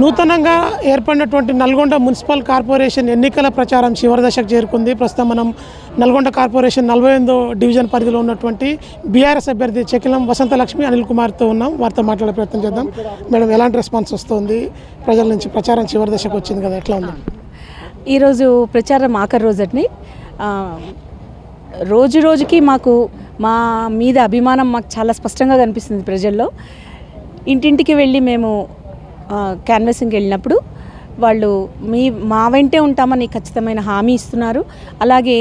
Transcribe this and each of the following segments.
నూతనంగా ఏర్పడినటువంటి Nalgonda municipal corporation ఎన్నికల ప్రచారం చివరి దశకు చేరుకుంది. ప్రస్తుతం మనం నల్గొండ కార్పొరేషన్ 48వ డివిజన్ పరిధిలో ఉన్నటువంటి బీఆర్ఎస్ అభ్యర్థి చెకిలం వసంతలక్ష్మి అనిల్ కుమార్తో ఉన్నాం. వారితో మాట్లాడే ప్రయత్నం చేద్దాం. మేడం, ఎలాంటి రెస్పాన్స్ వస్తుంది? ప్రజల నుంచి ప్రచారం చివరి దశకు వచ్చింది కదా, ఎట్లా ఉంది? ఈరోజు ప్రచారం ఆఖరి రోజుని రోజు రోజుకి మాకు మా మీద అభిమానం మాకు చాలా స్పష్టంగా కనిపిస్తుంది. ప్రజల్లో ఇంటింటికి వెళ్ళి మేము క్యాన్వాసింగ్కి వెళ్ళినప్పుడు వాళ్ళు మా వెంటే ఉంటామని ఖచ్చితమైన హామీ ఇస్తున్నారు. అలాగే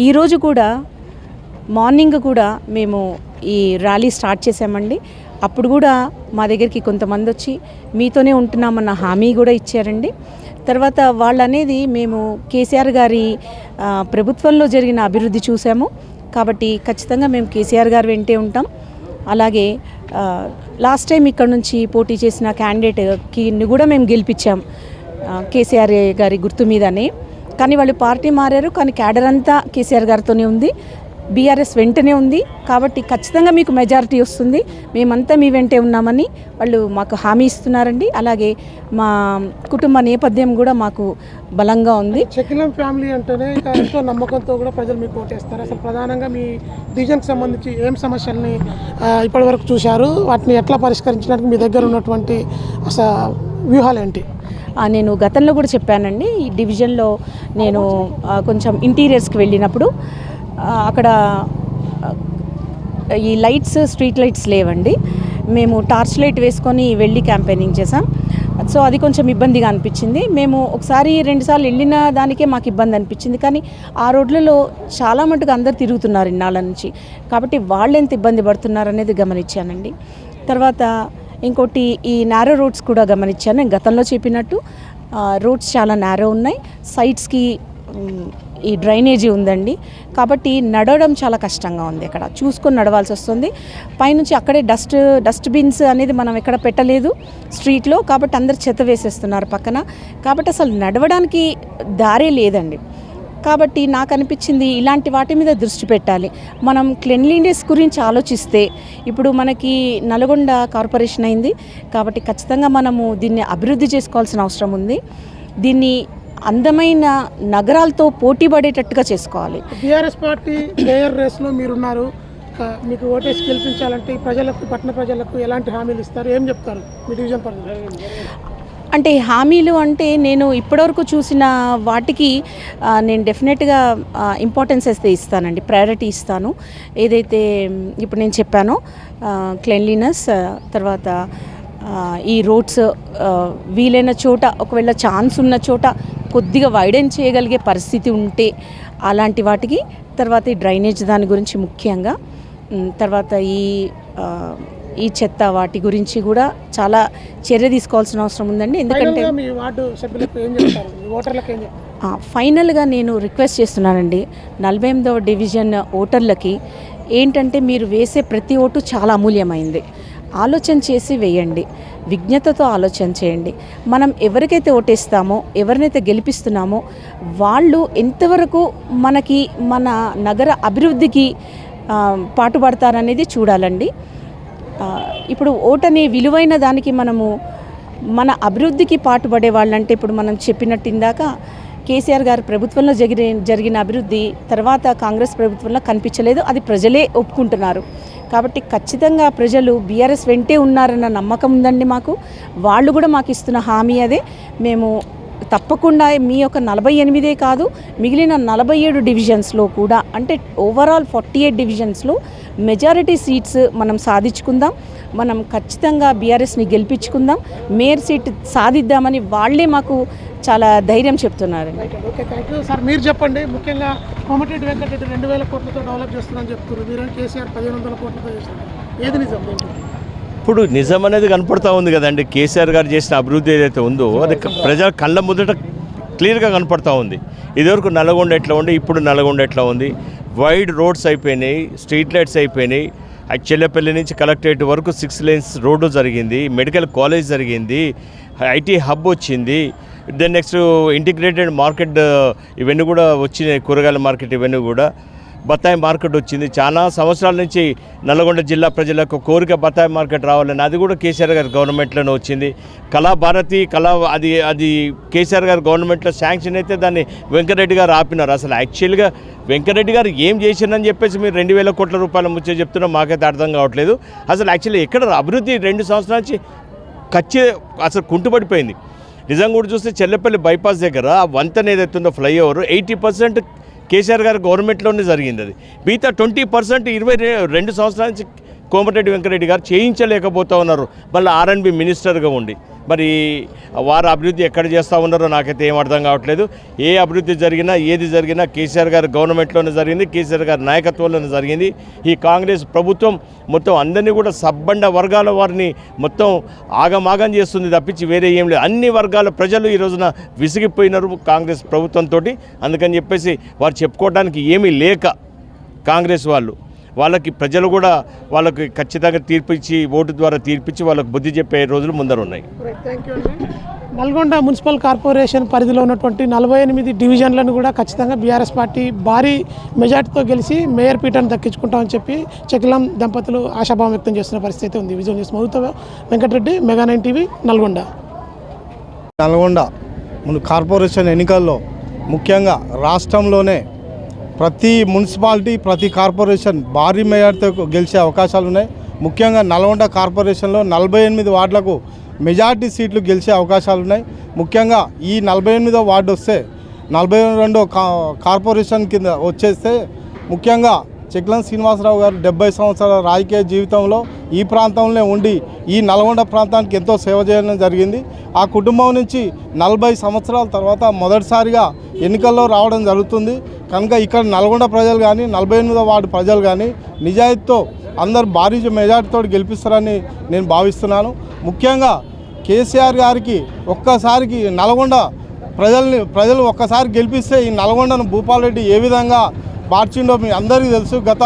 ఈరోజు కూడా మార్నింగ్ కూడా మేము ఈ ర్యాలీ స్టార్ట్ చేసామండి. అప్పుడు కూడా మా దగ్గరికి కొంతమంది వచ్చి మీతోనే ఉంటున్నామన్న హామీ కూడా ఇచ్చారండి. తర్వాత వాళ్ళు అనేది మేము కేసీఆర్ గారి ప్రభుత్వంలో జరిగిన అభివృద్ధి చూసాము కాబట్టి ఖచ్చితంగా మేము కేసీఆర్ గారు వెంటే ఉంటాం. అలాగే లాస్ట్ టైం ఇక్కడ నుంచి పోటీ చేసిన క్యాండిడేట్కి కూడా మేము గెలిపించాం కేసీఆర్ గారి గుర్తు మీదనే. కానీ వాళ్ళు పార్టీ మారారు, కానీ క్యాడర్ అంతా కేసీఆర్ గారితోనే ఉంది, బీఆర్ఎస్ వెంటనే ఉంది. కాబట్టి ఖచ్చితంగా మీకు మెజారిటీ వస్తుంది, మేమంతా మీ వెంటే ఉన్నామని వాళ్ళు మాకు హామీ ఇస్తున్నారండి. అలాగే మా కుటుంబ నేపథ్యం కూడా మాకు బలంగా ఉంది. చెకిలం ఫ్యామిలీ అంటేనే ఎంతో నమ్మకంతో కూడా ప్రజలు మీకు ఓటేస్తారు. అసలు ప్రధానంగా మీ డివిజన్కి సంబంధించి ఏం సమస్యల్ని ఇప్పటివరకు చూశారు, వాటిని ఎట్లా పరిష్కరించడానికి మీ దగ్గర ఉన్నటువంటి అసలు వ్యూహాలు ఏంటి? నేను గతంలో కూడా చెప్పానండి. ఈ డివిజన్లో నేను కొంచెం ఇంటీరియర్స్కి వెళ్ళినప్పుడు అక్కడ ఈ లైట్స్, స్ట్రీట్ లైట్స్ లేవండి. మేము టార్చ్ లైట్ వేసుకొని వెళ్ళి క్యాంపెయినింగ్ చేసాం. సో అది కొంచెం ఇబ్బందిగా అనిపించింది. మేము ఒకసారి 2 సార్లు వెళ్ళిన దానికే మాకు ఇబ్బంది అనిపించింది. కానీ ఆ రోడ్లలో చాలా మటుకు అందరు తిరుగుతున్నారు ఇన్నాళ్ళ నుంచి, కాబట్టి వాళ్ళు ఎంత ఇబ్బంది పడుతున్నారు అనేది గమనించానండి. తర్వాత ఇంకోటి ఈ నారో రోడ్స్ కూడా గమనించాను. నేను గతంలో చెప్పినట్టు రోడ్స్ చాలా నారో ఉన్నాయి, సైడ్స్కి ఈ డ్రైనేజీ ఉందండి. కాబట్టి నడవడం చాలా కష్టంగా ఉంది, అక్కడ చూసుకొని నడవాల్సి వస్తుంది. పైనుంచి అక్కడే డస్ట్బిన్స్ అనేది మనం ఎక్కడ పెట్టలేదు స్ట్రీట్లో, కాబట్టి అందరు చెత్త వేసేస్తున్నారు పక్కన. కాబట్టి అసలు నడవడానికి దారే లేదండి. కాబట్టి నాకు అనిపించింది ఇలాంటి వాటి మీద దృష్టి పెట్టాలి. మనం క్లెన్లీనెస్ గురించి ఆలోచిస్తే ఇప్పుడు మనకి నల్గొండ కార్పొరేషన్ అయింది కాబట్టి ఖచ్చితంగా మనము దీన్ని అభివృద్ధి చేసుకోవాల్సిన అవసరం ఉంది. దీన్ని అందమైన నగరాలతో పోటీ పడేటట్టుగా చేసుకోవాలి. బీఆర్ఎస్ పార్టీ మేయర్ రేస్లో మీరున్నారు, మీకు ఓటేసి గెలిపించాలంటే ప్రజలకు, పట్టణ ప్రజలకు ఎలాంటి హామీలు ఇస్తారు, ఏం చెప్తారు మీ డివిజన్ పరిధిలో? అంటే హామీలు అంటే నేను ఇప్పటివరకు చూసిన వాటికి నేను డెఫినెట్గా ఇంపార్టెన్స్ అయితే ఇస్తానండి, ప్రయారిటీ ఇస్తాను. ఏదైతే ఇప్పుడు నేను చెప్పానో క్లెన్లీనెస్, తర్వాత ఈ రోడ్స్ వీలైన చోట, ఒకవేళ ఛాన్స్ ఉన్న చోట కొద్దిగా వైడెన్ చేయగలిగే పరిస్థితి ఉంటే అలాంటి వాటికి, తర్వాత ఈ డ్రైనేజ్ దాని గురించి ముఖ్యంగా, తర్వాత ఈ చెత్త వాటి గురించి కూడా చాలా చర్య తీసుకోవాల్సిన అవసరం ఉందండి. ఎందుకంటే ఫైనల్గా నేను రిక్వెస్ట్ చేస్తున్నానండి 48వ డివిజన్ ఓటర్లకి ఏంటంటే, మీరు వేసే ప్రతి ఓటు చాలా అమూల్యమైంది. ఆలోచన చేసి వేయండి, విజ్ఞతతో ఆలోచన చేయండి. మనం ఎవరికైతే ఓటేస్తామో, ఎవరినైతే గెలిపిస్తున్నామో వాళ్ళు ఎంతవరకు మనకి మన నగర అభివృద్ధికి పాటుపడతారనేది చూడాలండి. ఇప్పుడు ఓటనే విలువైన దానికి మనము మన అభివృద్ధికి పాటుపడే వాళ్ళంటే, ఇప్పుడు మనం చెప్పినట్టు ఇందాక కేసీఆర్ గారి ప్రభుత్వంలో జరిగిన అభివృద్ధి తర్వాత కాంగ్రెస్ ప్రభుత్వంలో కనిపించలేదు, అది ప్రజలే ఒప్పుకుంటున్నారు. కాబట్టి ఖచ్చితంగా ప్రజలు బీఆర్ఎస్ వెంటే ఉన్నారన్న నమ్మకం ఉందండి మాకు. వాళ్ళు కూడా మాకు ఇస్తున్న హామీ అదే. మేము తప్పకుండా మీ యొక్క 48 కాదు, మిగిలిన 47 డివిజన్స్లో కూడా, అంటే ఓవరాల్ 48 డివిజన్స్లో మెజారిటీ సీట్స్ మనం సాధించుకుందాం. మనం ఖచ్చితంగా బీఆర్ఎస్ని గెలిపించుకుందాం, మేయర్ సీట్ సాధిద్దామని వాళ్ళే మాకు చాలా ధైర్యం చెప్తున్నారండి. Okay, thank you sir. మీరు చెప్పండి, ముఖ్యంగా కోమటిరెడ్డి వెంకటరెడ్డి 2000 కోట్లతో డెవలప్ చేస్తున్నారని చెప్తున్నారు. మీరు కేసీఆర్ 1500 కోట్లతో చేస్తున్నారు. ఏది నిజం? ఇప్పుడు నిజం అనేది కనపడతా ఉంది కదండి. కేసీఆర్ గారు చేసిన అభివృద్ధి ఏదైతే ఉందో అది ప్రజల కళ్ళ ముందట క్లియర్గా కనపడతా ఉంది. ఇదివరకు నల్గొండ ఎట్లా ఉండి ఇప్పుడు నల్గొండ ఎట్లా ఉంది. వైడ్ రోడ్స్ అయిపోయినాయి, స్ట్రీట్ లైట్స్ అయిపోయినాయి. చెల్లెపల్లి నుంచి కలెక్టరేట్ వరకు 6 lanes రోడ్డు జరిగింది, మెడికల్ కాలేజ్ జరిగింది, ఐటీ హబ్ వచ్చింది. దెన్ నెక్స్ట్ ఇంటిగ్రేటెడ్ మార్కెట్ ఇవన్నీ కూడా వచ్చినాయి, కూరగాయల మార్కెట్ ఇవన్నీ కూడా. బత్తాయి మార్కెట్ వచ్చింది. చాలా సంవత్సరాల నుంచి నల్గొండ జిల్లా ప్రజలకు కోరిక బత్తాయి మార్కెట్ రావాలని, అది కూడా కేసీఆర్ గారి గవర్నమెంట్లోనే వచ్చింది. కళాభారతి అది కేసీఆర్ గారి గవర్నమెంట్లో శాంక్షన్ అయితే దాన్ని వెంకరెడ్డి గారు ఆపినారు. అసలు యాక్చువల్గా వెంకరెడ్డి గారు ఏం చేసిందని చెప్పేసి మీరు 2000 కోట్ల రూపాయల ముచ్చే చెప్తున్నా మాకైతే అర్థం కావట్లేదు. అసలు యాక్చువల్లీ ఎక్కడ అభివృద్ధి 2 సంవత్సరాల నుంచి అసలు కుంటుపడిపోయింది. నిజంగా కూడా చూస్తే చెల్లెపల్లి బైపాస్ దగ్గర వంతెన ఏదైతే ఉందో ఫ్లైఓవర్ 80% కేసీఆర్ గారి గవర్నమెంట్లోనే జరిగింది. అది మిగతా 20% 22 సంవత్సరాల నుంచి కోమటిరెడ్డి వెంకరెడ్డి గారు చేయించలేకపోతూ ఉన్నారు. మళ్ళీ R&B మినిస్టర్గా ఉండి మరి వారు అభివృద్ధి ఎక్కడ చేస్తూ ఉన్నారో నాకైతే ఏం అర్థం కావట్లేదు. ఏ అభివృద్ధి జరిగినా ఏది జరిగినా కేసీఆర్ గారి గవర్నమెంట్లోనే జరిగింది, కేసీఆర్ గారి నాయకత్వంలోనే జరిగింది. ఈ కాంగ్రెస్ ప్రభుత్వం మొత్తం అందరినీ కూడా సబ్బండ వర్గాల వారిని మొత్తం ఆగమాగం చేస్తుంది తప్పించి వేరే ఏం లేదు. అన్ని వర్గాల ప్రజలు ఈ రోజున విసిగిపోయినారు కాంగ్రెస్ ప్రభుత్వంతో. అందుకని చెప్పేసి వారు చెప్పుకోవడానికి ఏమీ లేక కాంగ్రెస్ వాళ్ళకి ప్రజలు కూడా వాళ్ళకి ఖచ్చితంగా తీర్పిచ్చి ఓటు ద్వారా తీర్పిచ్చి వాళ్ళకి బుద్ధి చెప్పే రోజులు ముందర ఉన్నాయి. నల్గొండ మున్సిపల్ కార్పొరేషన్ పరిధిలో ఉన్నటువంటి 48 డివిజన్లను కూడా ఖచ్చితంగా బీఆర్ఎస్ పార్టీ భారీ మెజార్టీతో గెలిచి మేయర్ పీఠాన్ని దక్కించుకుంటామని చెప్పి చెకిలం దంపతులు ఆశాభావం వ్యక్తం చేస్తున్న పరిస్థితి ఉంది. విజువల్ న్యూస్ మౌతో Venkatareddy, mega 9 TV, Nalgonda. Corporation ఎన్నికల్లో ముఖ్యంగా రాష్ట్రంలోనే ప్రతి మున్సిపాలిటీ ప్రతి కార్పొరేషన్ భారీ మెజార్టీతో గెలిచే అవకాశాలు ఉన్నాయి. ముఖ్యంగా నల్గొండ కార్పొరేషన్లో 48 వార్డులకు మెజార్టీ సీట్లు గెలిచే అవకాశాలు ఉన్నాయి. ముఖ్యంగా ఈ 48వ వార్డు వస్తే 42వ కార్పొరేషన్ కింద వచ్చేస్తే ముఖ్యంగా చెక్లం శ్రీనివాసరావు గారు 70 సంవత్సరాల రాజకీయ జీవితంలో ఈ ప్రాంతంలో ఉండి ఈ నల్గొండ ప్రాంతానికి ఎంతో సేవ చేయడం జరిగింది. ఆ కుటుంబం నుంచి 40 సంవత్సరాల తర్వాత మొదటిసారిగా ఎన్నికల్లో రావడం జరుగుతుంది. కనుక ఇక్కడ నల్గొండ ప్రజలు కానీ 48వ వార్డు ప్రజలు కానీ నిజాయితీతో అందరు భారీ మెజార్టీతో గెలిపిస్తారని నేను భావిస్తున్నాను. ముఖ్యంగా కేసీఆర్ గారికి ఒక్కసారికి నల్గొండ ప్రజలు ఒక్కసారి గెలిపిస్తే ఈ నల్గొండను భూపాల్ రెడ్డి ఏ విధంగా మార్చిండో మీ అందరికీ తెలుసు. గత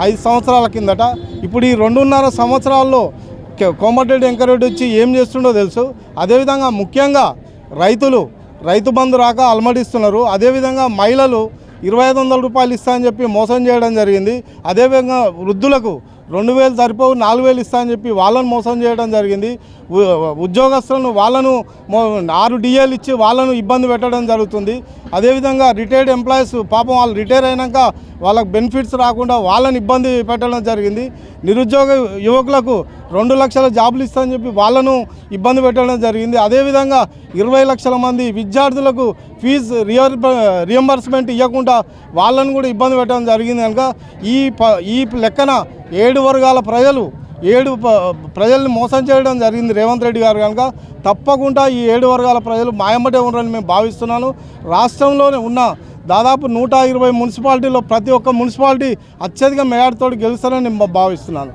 5 సంవత్సరాల కిందట ఇప్పుడు ఈ 2.5 సంవత్సరాల్లో కోమటిరెడ్డి వెంకరెడ్డి వచ్చి ఏం చేస్తుండో తెలుసు. అదేవిధంగా ముఖ్యంగా రైతు బంధు రాక అలమడిస్తున్నారు. అదేవిధంగా మహిళలు 2500 రూపాయలు ఇస్తా అని చెప్పి మోసం చేయడం జరిగింది. అదేవిధంగా వృద్ధులకు 2000 సరిపోవు 4000 ఇస్తా అని చెప్పి వాళ్ళను మోసం చేయడం జరిగింది. ఉద్యోగస్తులను వాళ్ళను 6 DAలు ఇచ్చి వాళ్ళను ఇబ్బంది పెట్టడం జరుగుతుంది. అదేవిధంగా రిటైర్డ్ ఎంప్లాయీస్ పాపం వాళ్ళు రిటైర్ అయినాక వాళ్ళకు బెనిఫిట్స్ రాకుండా వాళ్ళని ఇబ్బంది పెట్టడం జరిగింది. నిరుద్యోగ యువకులకు 2 లక్షల జాబులు ఇస్తా అని చెప్పి వాళ్ళను ఇబ్బంది పెట్టడం జరిగింది. అదేవిధంగా 20 లక్షల మంది విద్యార్థులకు ఫీజు రియంబర్స్మెంట్ ఇవ్వకుండా వాళ్ళను కూడా ఇబ్బంది పెట్టడం జరిగింది. కనుక ఈ లెక్కన 7 వర్గాల ప్రజల్ని మోసం చేయడం జరిగింది రేవంత్ రెడ్డి గారు. కనుక తప్పకుండా ఈ 7 వర్గాల ప్రజలు మాయమ్మటే ఉన్నారని మేము భావిస్తున్నాను. రాష్ట్రంలోనే ఉన్న దాదాపు 120 మున్సిపాలిటీలో ప్రతి ఒక్క మున్సిపాలిటీ అత్యధిక మెజార్టీతో గెలుస్తారని నేను భావిస్తున్నాను.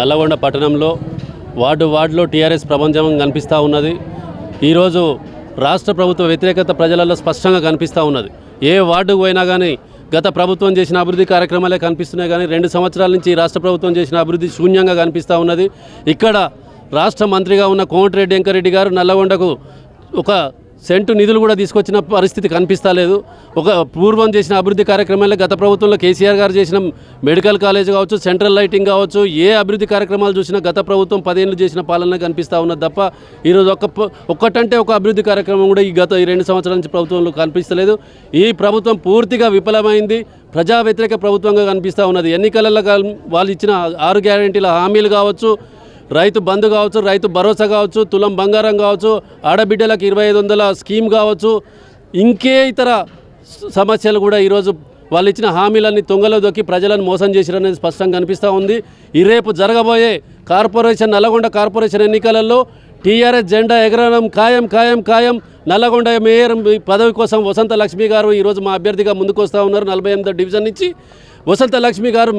నల్లగొండ పట్టణంలో వార్డులో టీఆర్ఎస్ ప్రపంచం కనిపిస్తూ ఉన్నది. ఈరోజు రాష్ట్ర ప్రభుత్వ వ్యతిరేకత ప్రజలలో స్పష్టంగా కనిపిస్తూ ఉన్నది. ఏ వార్డుకు పోయినా కానీ గత ప్రభుత్వం చేసిన అభివృద్ధి కార్యక్రమాలే కనిపిస్తున్నాయి, కానీ 2 సంవత్సరాల నుంచి రాష్ట్ర ప్రభుత్వం చేసిన అభివృద్ధి శూన్యంగా కనిపిస్తూ ఉన్నది. ఇక్కడ రాష్ట్ర మంత్రిగా ఉన్న కోమటిరెడ్డి వెంకరెడ్డి గారు నల్లగొండకు ఒక సెంటు నిధులు కూడా తీసుకొచ్చిన పరిస్థితి కనిపిస్తలేదు. ఒక పూర్వం చేసిన అభివృద్ధి కార్యక్రమాలే గత ప్రభుత్వంలో కేసీఆర్ గారు చేసిన మెడికల్ కాలేజ్ కావచ్చు, సెంట్రల్ లైటింగ్ కావచ్చు, ఏ అభివృద్ధి కార్యక్రమాలు చూసినా గత ప్రభుత్వం 10 ఏళ్ళు చేసిన పాలన కనిపిస్తూ ఉన్నది తప్ప ఈరోజు ఒక్కటంటే ఒక అభివృద్ధి కార్యక్రమం కూడా ఈ 2 సంవత్సరాల నుంచి ప్రభుత్వంలో కనిపిస్తలేదు. ఈ ప్రభుత్వం పూర్తిగా విఫలమైంది, ప్రజా వ్యతిరేక ప్రభుత్వంగా కనిపిస్తూ ఉన్నది. ఎన్నికలలో వాళ్ళు ఇచ్చిన 6 గ్యారెంటీల హామీలు కావచ్చు, రైతు బంధు కావచ్చు, రైతు భరోసా కావచ్చు, తులం బంగారం కావచ్చు, ఆడబిడ్డలకు 2500 స్కీమ్ కావచ్చు, ఇంకే ఇతర సమస్యలు కూడా ఈరోజు వాళ్ళు ఇచ్చిన హామీలన్నీ తుంగలో దొక్కి ప్రజలను మోసం చేసిరనేది స్పష్టంగా కనిపిస్తూ ఉంది. రేపు జరగబోయే నల్గొండ కార్పొరేషన్ ఎన్నికలలో టీఆర్ఎస్ జెండా ఎగరడం ఖాయం ఖాయం ఖాయం. నల్లగొండ మేయర్ పదవి కోసం వసంత లక్ష్మి గారు ఈరోజు మా అభ్యర్థిగా ముందుకు వస్తూ ఉన్నారు. 48వ డివిజన్ నుంచి వసంత లక్ష్మి గారు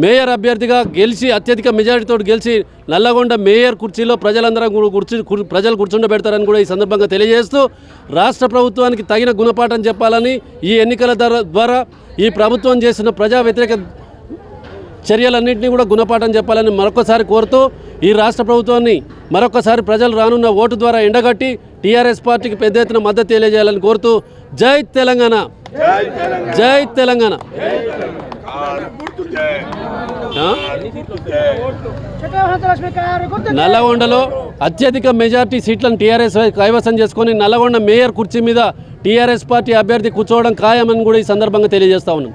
మేయర్ అభ్యర్థిగా గెలిచి అత్యధిక మెజారిటీతో గెలిచి నల్లగొండ మేయర్ కుర్చీలో ప్రజలు కూర్చుండబెడతారని కూడా ఈ సందర్భంగా తెలియజేస్తూ రాష్ట్ర ప్రభుత్వానికి తగిన గుణపాఠం చెప్పాలని, ఈ ఎన్నికల ద్వారా ఈ ప్రభుత్వం చేసిన ప్రజా వ్యతిరేక చర్యలన్నింటినీ కూడా గుణపాఠం చెప్పాలని మరొకసారి కోరుతూ ఈ రాష్ట్ర ప్రభుత్వాన్ని మరొకసారి ప్రజలు రానున్న ఓటు ద్వారా ఎండగట్టి టీఆర్ఎస్ పార్టీకి పెద్ద ఎత్తున మద్దతు తెలియజేయాలని కోరుతూ జై తెలంగాణ, జై తెలంగాణ. నల్లగొండలో అత్యధిక మెజార్టీ సీట్లను టీఆర్ఎస్ కైవసం చేసుకొని నల్లగొండ మేయర్ కుర్చీ మీద టీఆర్ఎస్ పార్టీ అభ్యర్థి కూర్చోవడం ఖాయమని కూడా ఈ సందర్భంగా తెలియజేస్తా ఉన్నాం.